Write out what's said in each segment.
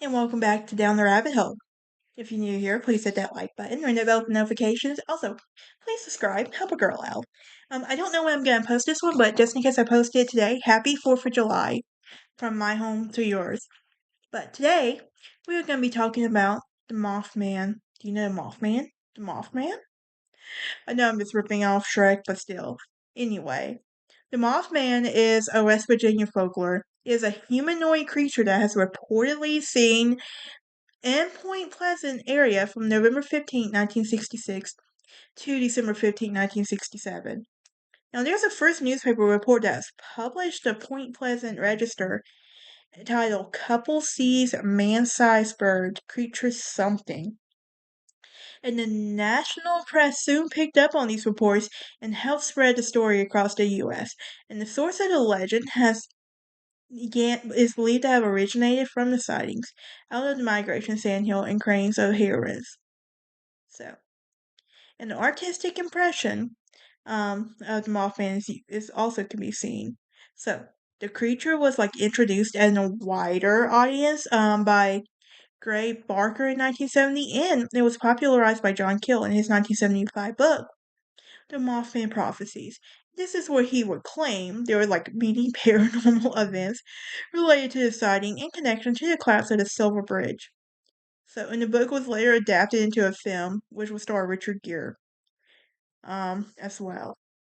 And welcome back to Down the Rabbit Hole. If you're new here, please hit that like button, ring the bell for notifications. Also, please subscribe, help a girl out. I don't know when I'm going to post this one, but just in case I post it today, happy 4th of July from my home to yours. But today, we're going to be talking about the Mothman. Do you know the Mothman? The Mothman? I know I'm just ripping off Shrek, but still. Anyway, the Mothman is a West Virginia folklore. It is a humanoid creature that has reportedly seen in Point Pleasant area from November 15, 1966 to December 15, 1967. Now, there's a first newspaper report that was published the Point Pleasant Register titled Couple Sees Man-Sized Bird, Creature Something. And the national press soon picked up on these reports and helped spread the story across the U.S. And the source of the legend is believed to have originated from the sightings out of the migration sandhill and cranes of herons. So, an artistic impression of the Mothman is also can be seen. So, the creature was introduced in a wider audience by Gray Barker in 1970, and it was popularized by John Keel in his 1975 book, The Mothman Prophecies. This is where he would claim there were many paranormal events related to the sighting in connection to the collapse of the Silver Bridge. So, and the book was later adapted into a film, which would star Richard Gere, as well.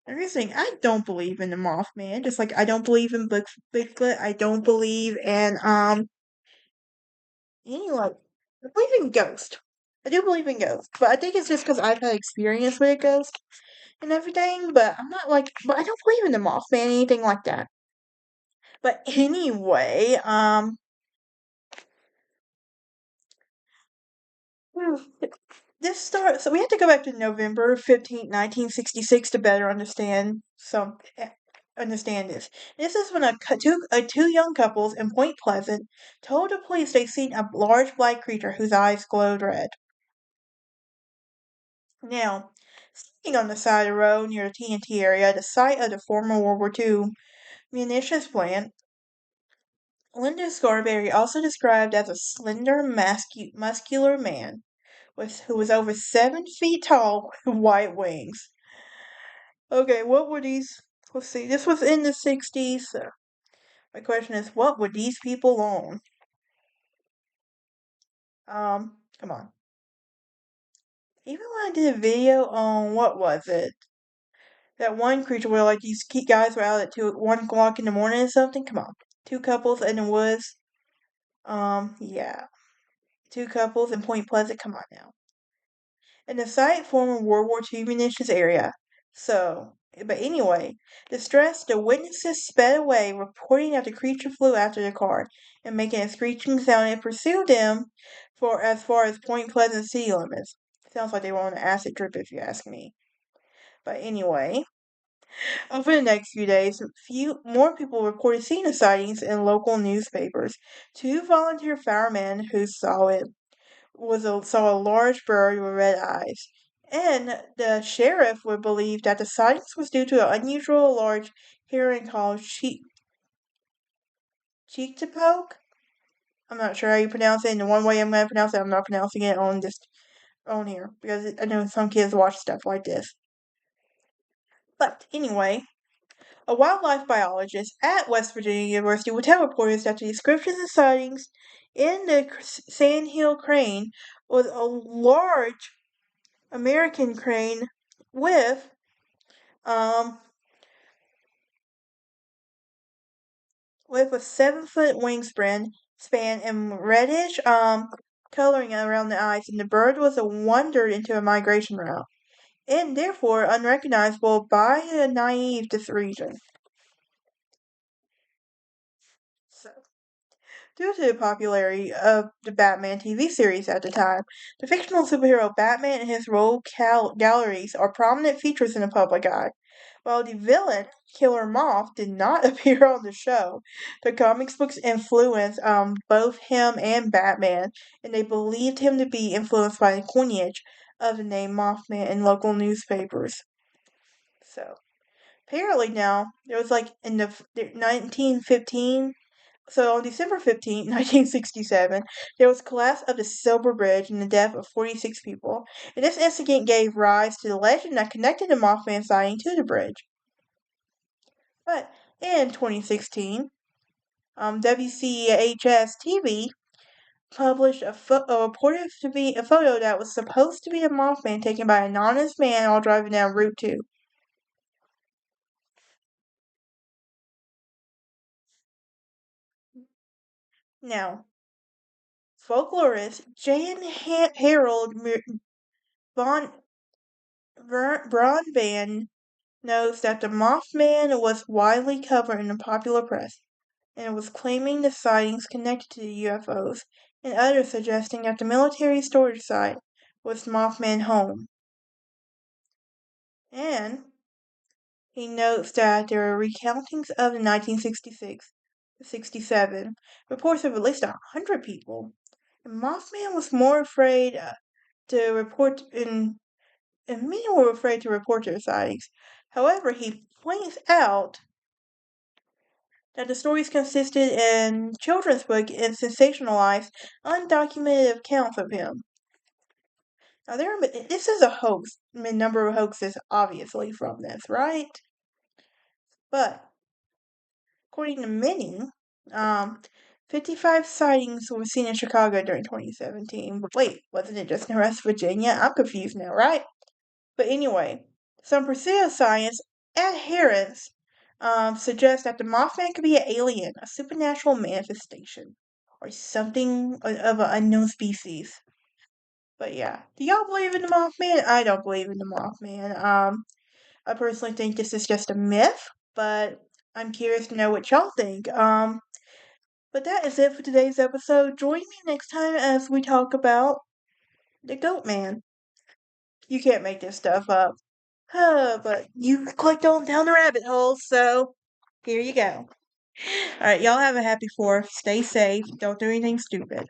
Everything. I don't believe in the Mothman. Just like I don't believe in Bigfoot. I don't believe in any I believe in ghosts. I do believe in ghosts, but I think it's just because I've had experience with a ghost and everything. But I'm not but I don't believe in the Mothman, anything like that. But anyway, so we have to go back to November 15, 1966 to better understand this. This is when two young couples in Point Pleasant told the police they'd seen a large black creature whose eyes glowed red. Now, sitting on the side of the road near the TNT area, the site of the former World War II munitions plant, Linda Scarberry, also described as a slender, muscular man who was over 7 feet tall with white wings. Okay, what were these? Let's see, this was in the 60s. So my question is, what were these people on? Come on. Even when I did a video on, what was it? That one creature where, these guys were out at 1 o'clock in the morning or something? Come on. Two couples in the woods. Yeah. Two couples in Point Pleasant. Come on now. And the site former World War II munitions area. So, but anyway, distressed, the witnesses sped away, reporting that the creature flew after the car and making a screeching sound and pursued them for as far as Point Pleasant city limits. Sounds like they were on an acid trip, if you ask me. But anyway, over the next few days, more people reported seeing the sightings in local newspapers. Two volunteer firemen who saw a large bird with red eyes, and the sheriff would believe that the sightings was due to an unusual large heron called cheektopoke. I'm not sure how you pronounce it, and the one way I'm going to pronounce it, I'm not pronouncing it on here, because I know some kids watch stuff like this. But anyway, a wildlife biologist at West Virginia University would tell reporters that the descriptions of sightings in the sandhill crane was a large American crane with um with a 7 foot wingspan and reddish coloring around the eyes, and the bird was wandered into a migration route and therefore unrecognizable by the naive to the region. So, due to the popularity of the Batman TV series at the time, the fictional superhero Batman and his rogue galleries are prominent features in the public eye. While the villain, Killer Moth, did not appear on the show, the comics books influenced both him and Batman, and they believed him to be influenced by the coinage of the name Mothman in local newspapers. So, apparently now, there was in the 1915 So on December 15, 1967, there was a collapse of the Silver Bridge and the death of 46 people. And this incident gave rise to the legend that connected the Mothman sighting to the bridge. But in 2016, WCHS TV published a reported to be a photo that was supposed to be a Mothman taken by an anonymous man while driving down Route 2. Now, folklorist Jan Harold von Braunban notes that the Mothman was widely covered in the popular press, and was claiming the sightings connected to the UFOs, and others suggesting that the military storage site was Mothman home. And he notes that there are recountings of the 1966 to 67 reports of at least 100 people. And Mothman was more afraid to report and many were afraid to report their sightings. However, he points out that the stories consisted in children's book and sensationalized, undocumented accounts of him. Now, this is a hoax. A number of hoaxes, obviously, from this, right? But according to many, um, 55 sightings were seen in Chicago during 2017. Wait, wasn't it just in West Virginia? I'm confused now, right? But anyway, some pseudoscience adherents suggest that the Mothman could be an alien, a supernatural manifestation, or something of an unknown species. But yeah, do y'all believe in the Mothman? I don't believe in the Mothman. I personally think this is just a myth, but I'm curious to know what y'all think. But that is it for today's episode. Join me next time as we talk about the Goat Man. You can't make this stuff up. But you clicked on down the rabbit hole, so here you go. Alright, y'all have a happy 4th. Stay safe. Don't do anything stupid.